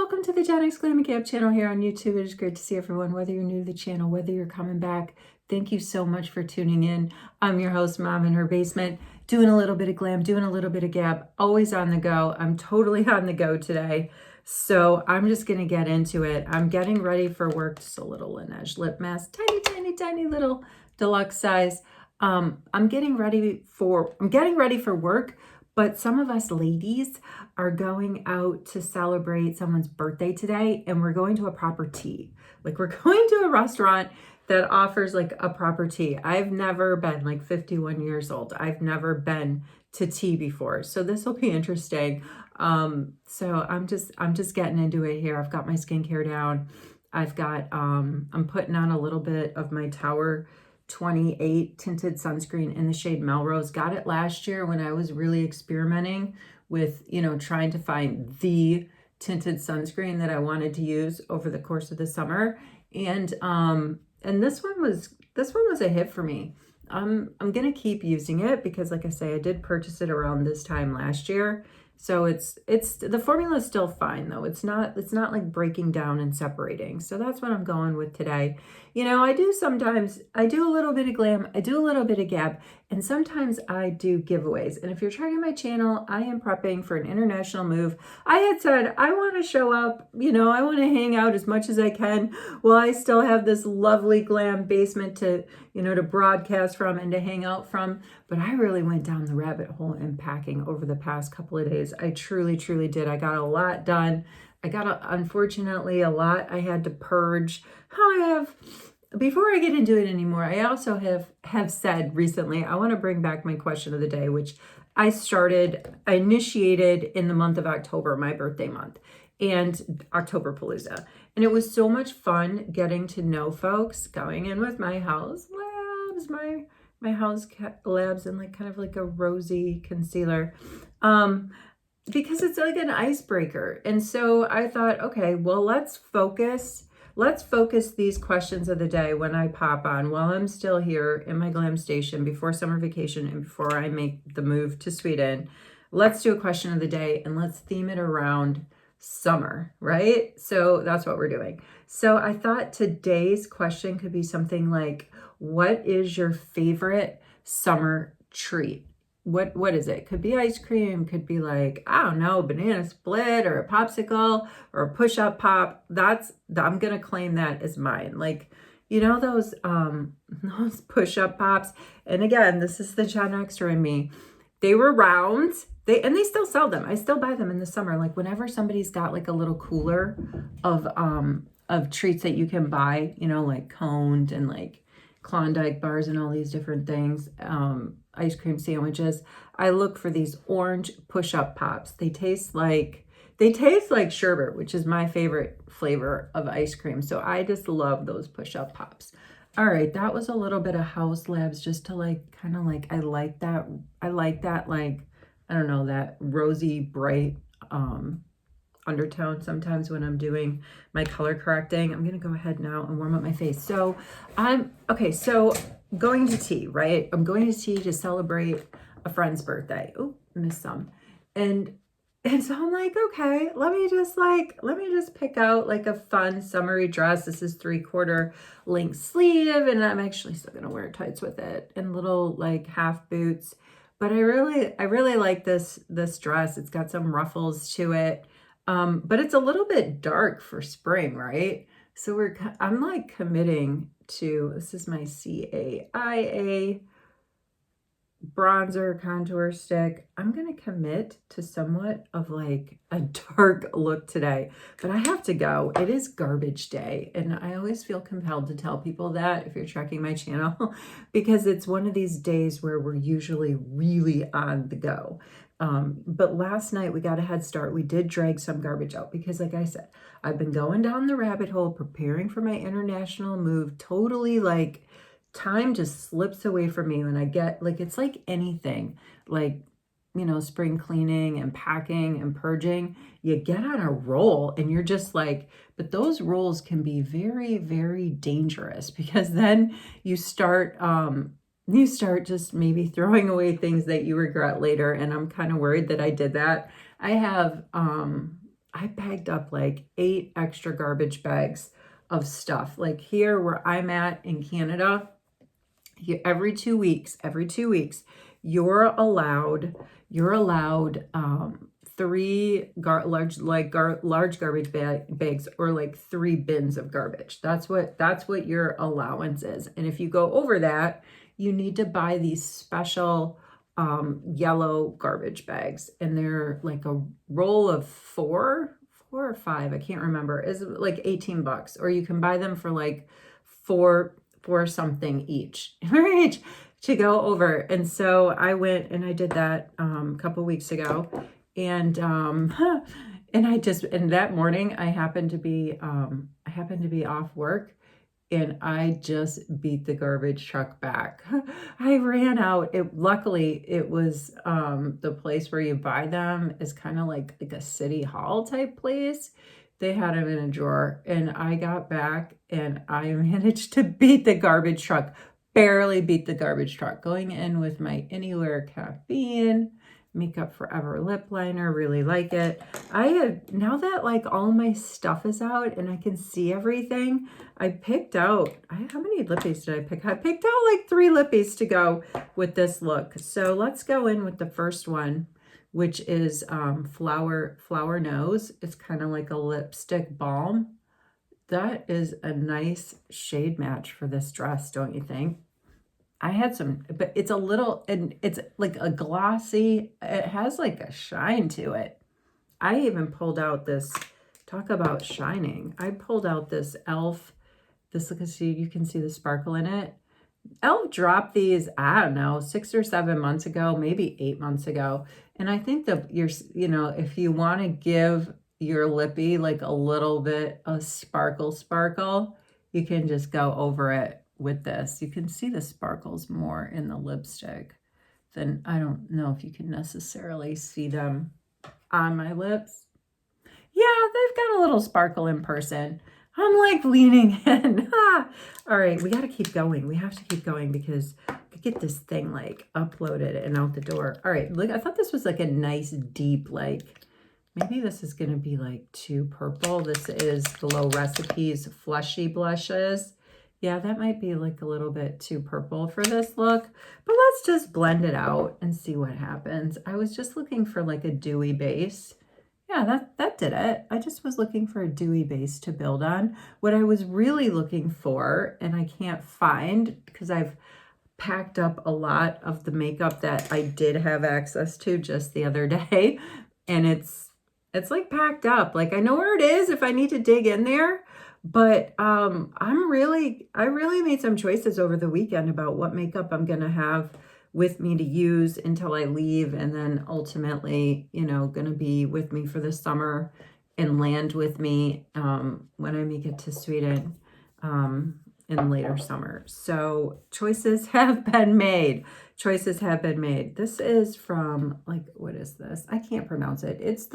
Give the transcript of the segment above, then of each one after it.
welcome to the Gen X Glam and Gab channel here on YouTube. It is great to see everyone, whether you're new to the channel, whether you're coming back. Thank you so much for tuning in. I'm your host, Mom in her basement, doing a little bit of glam, doing a little bit of gab, always on the go. I'm totally on the go today. So I'm just going to get into it. I'm getting ready for work. Just a little Laneige lip mask, tiny, tiny, tiny little deluxe size. I'm getting ready for work. But some of us ladies are going out to celebrate someone's birthday today, and we're going to a proper tea. Like, we're going to a restaurant that offers like a proper tea. I've never been, like 51 years old, I've never been to tea before. So this will be interesting. So I'm just getting into it here. I've got my skincare down. I've got, I'm putting on a little bit of my Tower 28 tinted sunscreen in the shade Melrose. Got it last year when I was really experimenting with, trying to find the tinted sunscreen that I wanted to use over the course of the summer. And this one was a hit for me. I'm going to keep using it because, like I say, I did purchase it around this time last year. So it's the formula is still fine though. It's not like breaking down and separating. So that's what I'm going with today. I do a little bit of glam, I do a little bit of gab, and sometimes I do giveaways. And if you're checking my channel, I am prepping for an international move. I had said I want to show up, I want to hang out as much as I can while I still have this lovely glam basement to broadcast from and to hang out from. But I really went down the rabbit hole in packing over the past couple of days. I truly, truly did. I got a lot done. Unfortunately, a lot I had to purge. Before I get into it anymore, I also have said recently, I want to bring back my question of the day, which I initiated in the month of October, my birthday month, and October Palooza. And it was so much fun getting to know folks, going in with my house labs, my house labs, and like kind of like a rosy concealer. Because it's like an icebreaker. And so I thought, okay, well, let's focus these questions of the day when I pop on while I'm still here in my glam station before summer vacation and before I make the move to Sweden. Let's do a question of the day and let's theme it around summer, right? So that's what we're doing. So I thought today's question could be something like, what is your favorite summer treat? What is it? Could be ice cream, could be like, I don't know, banana split or a popsicle or a push-up pop. I'm gonna claim that as mine. Like, those push-up pops. And again, this is the Gen Xer in me. They were round. They still sell them. I still buy them in the summer. Like whenever somebody's got like a little cooler of treats that you can buy, like coned and like Klondike bars and all these different things, ice cream sandwiches, I look for these orange push-up pops. They taste like sherbet, which is my favorite flavor of ice cream. So I just love those push-up pops. All right, that was a little bit of house labs just to like kind of like I like that like, I don't know, that rosy bright undertone sometimes when I'm doing my color correcting. I'm gonna go ahead now and warm up my face. So so going to tea, right? I'm going to tea to celebrate a friend's birthday. Oh, missed some. And so I'm like, okay, let me just pick out like a fun summery dress. This is 3/4 length sleeve, and I'm actually still gonna wear tights with it and little like half boots. But I really like this dress. It's got some ruffles to it. But it's a little bit dark for spring, right? So I'm like committing to, this is my CAIA bronzer contour stick. I'm going to commit to somewhat of like a dark look today, but I have to go. It is garbage day. And I always feel compelled to tell people that if you're checking my channel, because it's one of these days where we're usually really on the go. But last night we got a head start. We did drag some garbage out because, like I said, I've been going down the rabbit hole, preparing for my international move. Totally like time just slips away from me when I get like, it's like anything, like, spring cleaning and packing and purging, you get on a roll and you're just like, but those rolls can be very, very dangerous because then you start just maybe throwing away things that you regret later. And I'm kind of worried that I did that. I have I bagged up like 8 extra garbage bags of stuff. Like here where I'm at in Canada, every 2 weeks, you're allowed, three large garbage bags, or like 3 bins of garbage. That's what your allowance is. And if you go over that, you need to buy these special yellow garbage bags, and they're like a roll of four or five, I can't remember, is like $18, or you can buy them for like four something each, right, to go over. And so I went and I did that a couple weeks ago, and and that morning I happened to be off work, and I just beat the garbage truck back. I ran out. Luckily it was the place where you buy them is kind of like a city hall type place. They had them in a drawer, and I got back and I managed to beat the garbage truck. Barely beat the garbage truck. Going in with my Anywhere Caffeine Makeup Forever lip liner. Really like it. Now that like all my stuff is out and I can see everything, I picked out, how many lippies did I pick? I picked out like 3 lippies to go with this look. So let's go in with the first one, which is Flower Nose. It's kind of like a lipstick balm. That is a nice shade match for this dress, don't you think? I had some, but it's a little, and it's like a glossy, it has like a shine to it. I even pulled out this, talk about shining. I pulled out this e.l.f. This, you can see the sparkle in it. e.l.f. dropped these, I don't know, 6 or 7 months ago, maybe 8 months ago. And I think that if you want to give your lippy like a little bit of sparkle, you can just go over it with this. You can see the sparkles more in the lipstick than, I don't know if you can necessarily see them on my lips. Yeah, they've got a little sparkle in person. I'm like leaning in. All right, we got to keep going. We have to keep going because I get this thing like uploaded and out the door. All right, look, I thought this was like a nice deep, like, maybe this is going to be like too purple. This is Glow Recipes Fleshy Blushes. Yeah, that might be like a little bit too purple for this look, but let's just blend it out and see what happens. I was just looking for like a dewy base. Yeah, that did it. I just was looking for a dewy base to build on. What I was really looking for, and I can't find because I've packed up a lot of the makeup that I did have access to just the other day, and it's like packed up. Like I know where it is if I need to dig in there, but I really made some choices over the weekend about what makeup I'm gonna have with me to use until I leave, and then ultimately, gonna be with me for the summer and land with me when I make it to Sweden in later summer. So choices have been made. Choices have been made. This is from, like, what is this? I can't pronounce it. It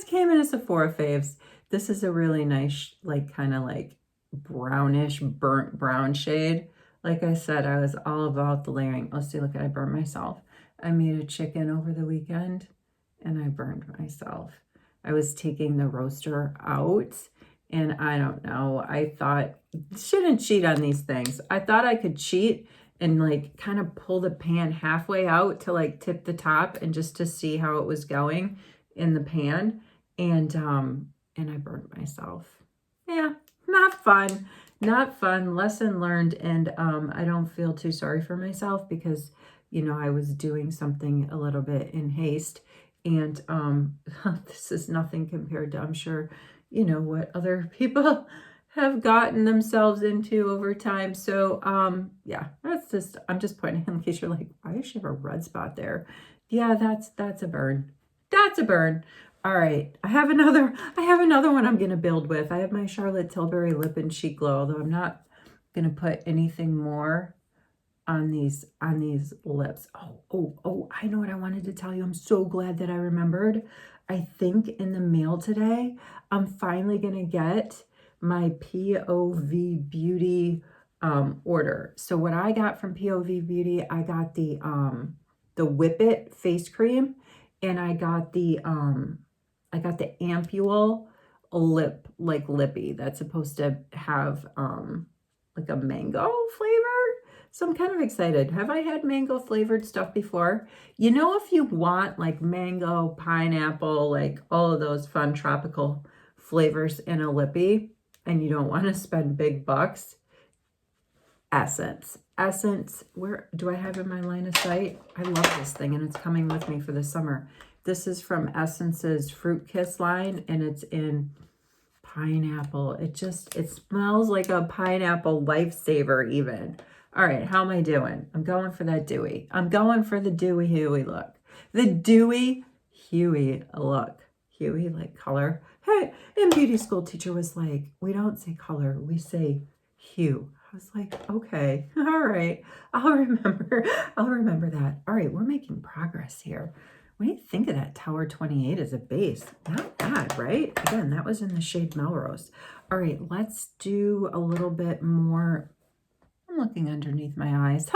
came in a Sephora Faves. This is a really nice, like, kind of like brownish, burnt brown shade. Like I said, I was all about the layering. Let's see, look, I burned myself. I made a chicken over the weekend and I burned myself. I was taking the roaster out, and I don't know, I thought, shouldn't cheat on these things. I thought I could cheat and like kind of pull the pan halfway out to like tip the top and just to see how it was going in the pan. And I burned myself. Yeah, not fun. Not fun. Lesson learned. And I don't feel too sorry for myself because, I was doing something a little bit in haste. And this is nothing compared to, I'm sure, what other people have gotten themselves into over time. So yeah, I'm just pointing in case you're like, why does she have a red spot there? Yeah, that's a burn. That's a burn. All right, I have another one I'm gonna build with. I have my Charlotte Tilbury Lip and Cheek Glow, although I'm not gonna put anything more on these lips. Oh, I know what I wanted to tell you. I'm so glad that I remembered. I think in the mail today, I'm finally gonna get my POV Beauty order. So what I got from POV Beauty, I got the Whip It face cream, and I got the I got the Ampule lip, like lippy. That's supposed to have like a mango flavor. So I'm kind of excited. Have I had mango flavored stuff before? You know, if you want like mango, pineapple, like all of those fun tropical flavors in a lippy, and you don't want to spend big bucks, Essence. Essence, where do I have in my line of sight? I love this thing, and it's coming with me for the summer. This is from Essence's Fruit Kiss line, and it's in pineapple. It smells like a pineapple lifesaver even. All right, how am I doing? I'm going for that dewy. I'm going for the dewy huey look. The dewy huey look. Huey, like color. Hey, in beauty school, teacher was like, we don't say color, we say hue. I was like, okay, all right, I'll remember that. All right, we're making progress here. What do you think of that Tower 28 as a base? Not bad, right? Again, that was in the shade Melrose. All right, let's do a little bit more. I'm looking underneath my eyes.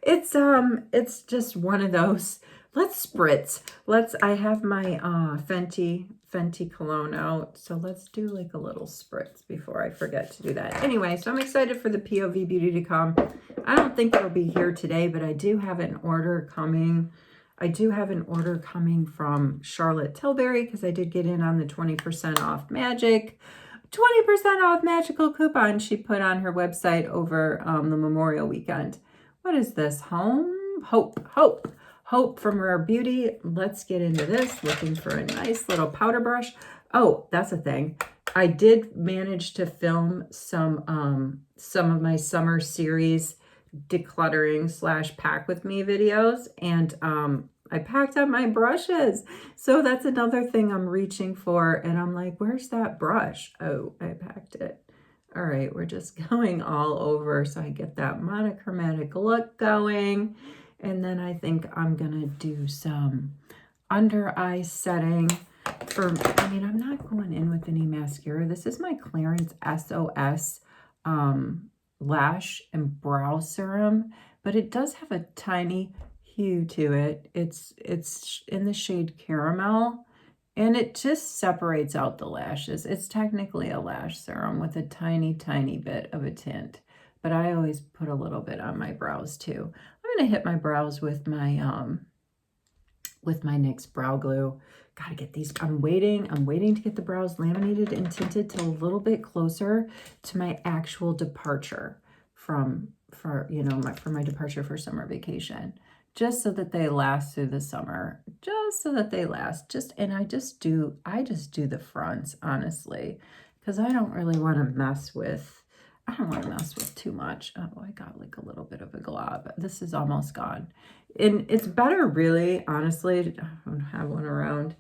It's just one of those. Let's spritz. I have my Fenty cologne out. So let's do like a little spritz before I forget to do that. Anyway, so I'm excited for the POV Beauty to come. I don't think it'll be here today, but I do have an order coming. From Charlotte Tilbury because I did get in on the 20% off magic. 20% off magical coupon she put on her website over the Memorial weekend. What is this? Hope from Rare Beauty. Let's get into this. Looking for a nice little powder brush. Oh, that's a thing. I did manage to film some of my summer series decluttering / pack with me videos, and I packed up my brushes. So that's another thing I'm reaching for, and I'm like, where's that brush? Oh, I packed it. All right, we're just going all over so I get that monochromatic look going. And then I think I'm gonna do some under eye setting. I'm not going in with any mascara. This is my Clarins SOS lash and brow serum, but it does have a tiny hue to it. It's in the shade Caramel, and it just separates out the lashes. It's technically a lash serum with a tiny bit of a tint, but I always put a little bit on my brows too. I'm gonna hit my brows with my NYX brow glue. Gotta get these. I'm waiting to get the brows laminated and tinted till a little bit closer to my actual departure for my departure for summer vacation, just so that they last through the summer, and I just do the fronts, honestly, because I don't want to mess with too much. Oh, I got like a little bit of a glob. This is almost gone. And it's better, really, honestly. I don't have one around.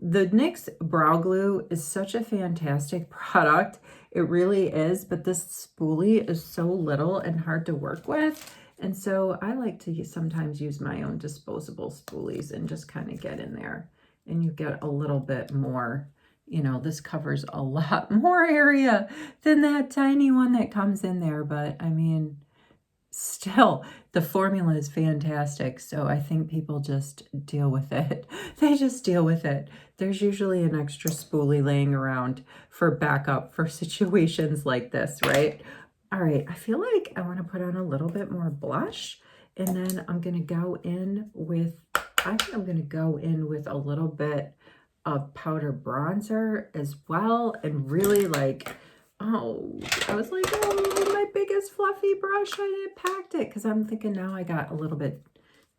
The NYX brow glue is such a fantastic product. It really is, but this spoolie is so little and hard to work with. And so I like to sometimes use my own disposable spoolies and just kind of get in there. And you get a little bit more, this covers a lot more area than that tiny one that comes in there. But I mean, still, the formula is fantastic. So I think people just deal with it. They just deal with it. There's usually an extra spoolie laying around for backup for situations like this, right? All right, I feel like I want to put on a little bit more blush, and then I'm going to go in with, a little bit of powder bronzer as well, and really I was like, my biggest fluffy brush, I packed it, because I'm thinking now I got a little bit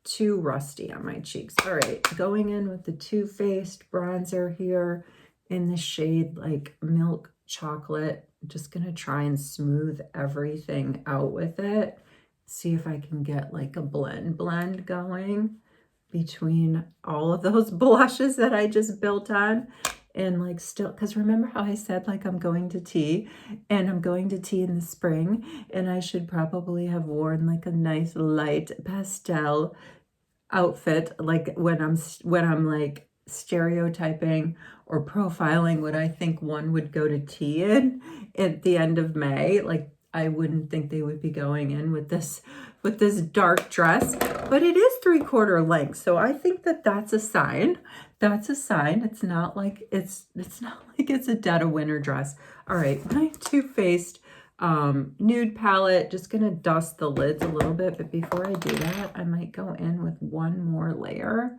too rusty on my cheeks. All right, going in with the Too Faced bronzer here in the shade like Milk Chocolate. I'm just gonna try and smooth everything out with it. See if I can get like a blend going between all of those blushes that I just built on. And still, because remember how I said I'm going to tea, and I'm going to tea in the spring, and I should probably have worn a nice light pastel outfit, when I'm stereotyping or profiling what I think one would go to tea in at the end of May. I wouldn't think they would be going in with this dark dress, but it is 3/4 length. So I think that that's a sign. That's a sign. It's not like it's a dead of winter dress. All right, my Too Faced nude palette. Just gonna dust the lids a little bit, but before I do that, I might go in with one more layer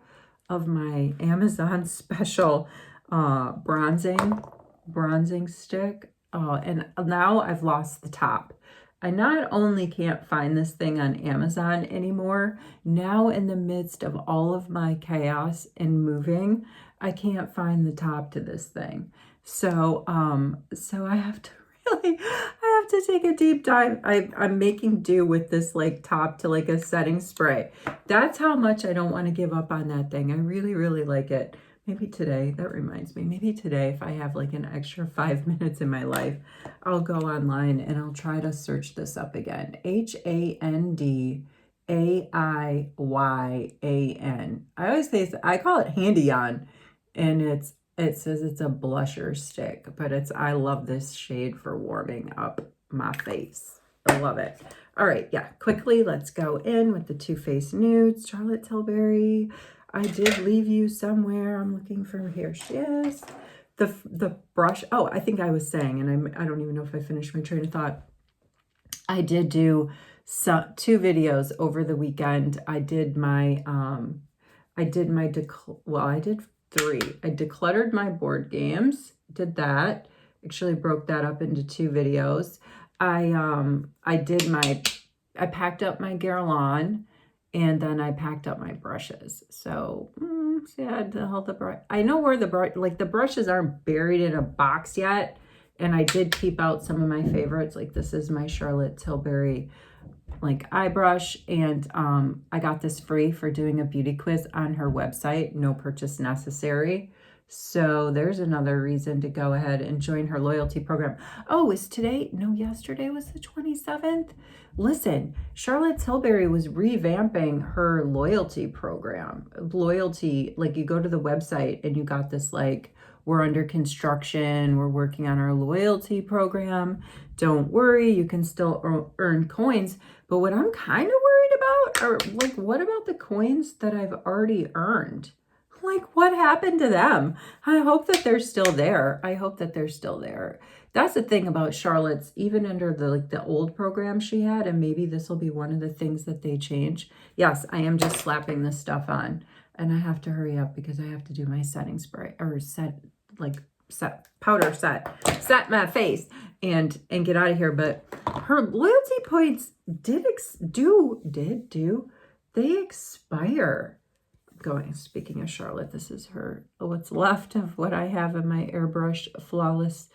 of my Amazon special bronzing stick. And now I've lost the top. I not only can't find this thing on Amazon anymore, now in the midst of all of my chaos and moving, I can't find the top to this thing. So I have to take a deep dive. I'm making do with this like top to like a setting spray. That's how much I don't want to give up on that thing. I really, really like it. Maybe today, that reminds me, maybe today, if I have like an extra 5 minutes in my life, I'll go online and I'll try to search this up again. Handaiyan. I always say, I call it Handaiyan, and it says it's a blusher stick, but I love this shade for warming up my face. I love it. All right, yeah, quickly, let's go in with the Too Faced Nudes. Charlotte Tilbury. I did leave you somewhere. I'm looking for, here she is. The brush. Oh, I think I was saying, and I don't even know if I finished my train of thought. I did do 2 videos over the weekend. I did 3. I decluttered my board games. Did that. Actually broke that up into 2 videos. I packed up my Guerlain. And then I packed up my brushes. So, see, I had to hold the brush. I know where the brushes aren't buried in a box yet. And I did keep out some of my favorites. Like this is my Charlotte Tilbury like eye brush. And I got this free for doing a beauty quiz on her website. No purchase necessary. So there's another reason to go ahead and join her loyalty program. Oh, is today? No, yesterday was the 27th. Listen, Charlotte Tilbury was revamping her loyalty program. Loyalty, like you go to the website and you got this like, we're under construction, we're working on our loyalty program. Don't worry, you can still earn coins. But what I'm kind of worried about are like, what about the coins that I've already earned? Like, what happened to them? I hope that they're still there. I hope that they're still there. That's the thing about Charlotte's, even under the old program she had, and maybe this will be one of the things that they change. Yes, I am just slapping this stuff on, and I have to hurry up because I have to do my setting spray or set my face and get out of here. But her loyalty points they expire. Speaking of Charlotte, this is what's left of what I have in my airbrush flawless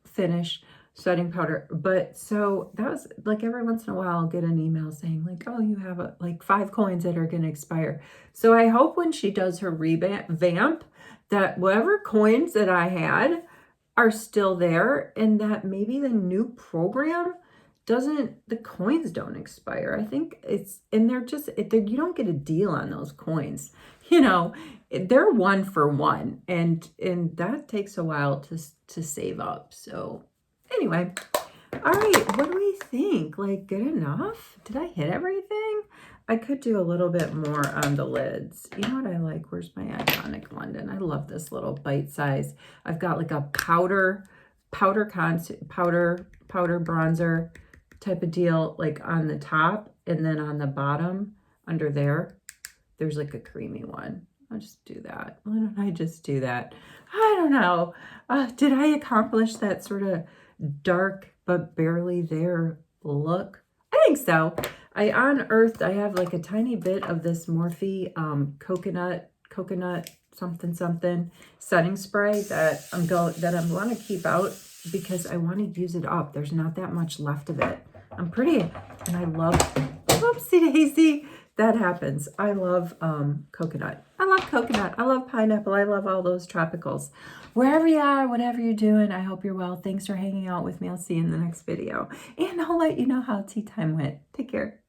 finish setting powder. But so that was like every once in a while I'll get an email saying like, oh, you have like 5 coins that are going to expire. So I hope when she does her revamp that whatever coins that I had are still there, and that maybe the new program the coins don't expire. I think and you don't get a deal on those coins. You know, they're 1 for 1, and that takes a while to save up. So anyway, all right, what do we think? Like, good enough? Did I hit everything? I could do a little bit more on the lids. You know what I like? Where's my Iconic London? I love this little bite size. I've got like a powder bronzer type of deal, like on the top, and then on the bottom under there's like a creamy one. I'll just do that. Why don't I just do that? I don't know. Did I accomplish that sort of dark but barely there look? I think so. I unearthed, I have like a tiny bit of this Morphe coconut something setting spray that I'm going to keep out because I want to use it up. There's not that much left of it. And I love, whoopsie daisy, that happens. I love coconut. I love coconut. I love pineapple. I love all those tropicals. Wherever you are, whatever you're doing, I hope you're well. Thanks for hanging out with me. I'll see you in the next video. And I'll let you know how tea time went. Take care.